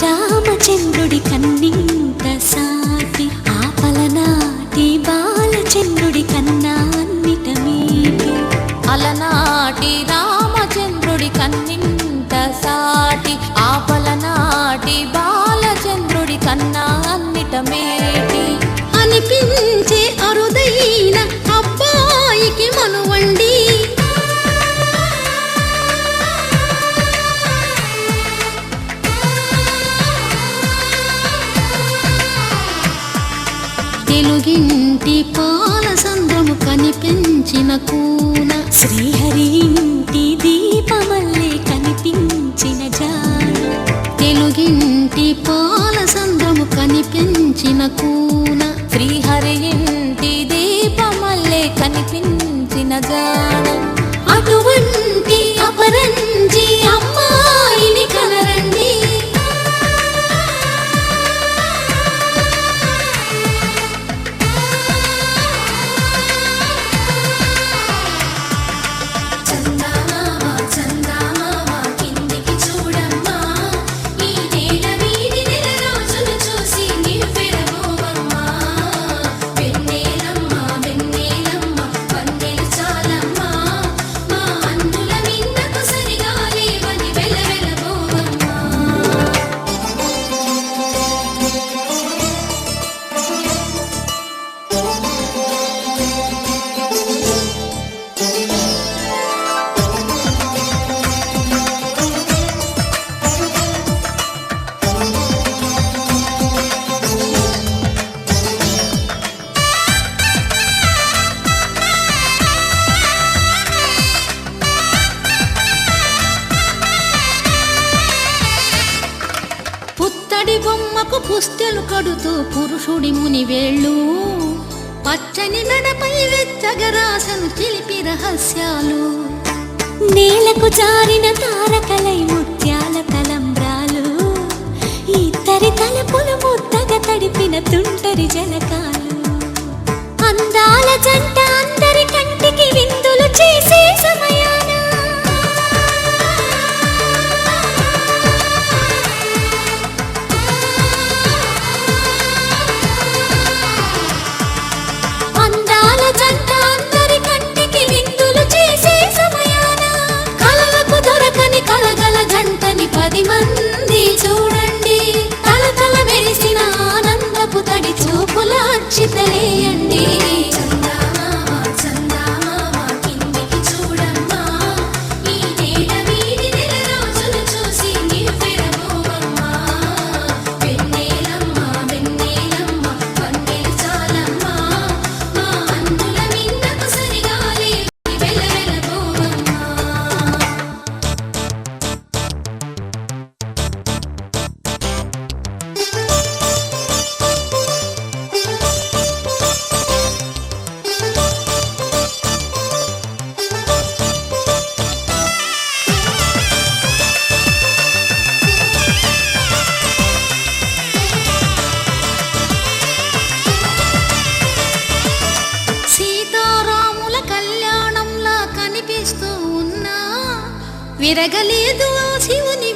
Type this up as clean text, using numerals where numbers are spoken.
రామచంద్రుడి కన్నింత సాటి ఆపలనాటి బాలచంద్రుడి కన్నా అన్నిట మీటి. అలనాటి రామచంద్రుడి కన్నింత సాటి ఆపలనాటి బాలచంద్రుడి కన్నా అన్నిట మేటి. అనిపించే అరుదైన అబ్బాయికి మనువండి, తెలుగింటి పాలసంద్రము కనిపించిన కూన, శ్రీహరి ఇంటి దీపమల్లే కనిపించిన జాడ. తెలుగింటి పాలసంద్రము కనిపించిన కూన, శ్రీహరి ఇంటి దీపమల్లే కనిపించిన జాడ. అటువంటి అపరంజి అమ్మాయిని కనరండి, పుత్తడి బొమ్మకు పుస్తెలు కడుతూ పురుషుడి మునివేళ్ళు, పచ్చని నడపై వెచ్చగరాసను చిలిపి రహస్యాలు. నేలకు జారిన తారకలై ముత్యాల తలంబ్రాలు, ఇద్దరి తలపులు ముద్దగా తడిపిన తుంటరి జలకాలు. అందాల జంట అందరి కంటికి విందులు చేసే సమయాన జంటని 10 మంది చూడండి, తలతల మెరిసిన ఆనందపు తడి చూపుల అచ్చితలేయండి. విరగలేదు శివుని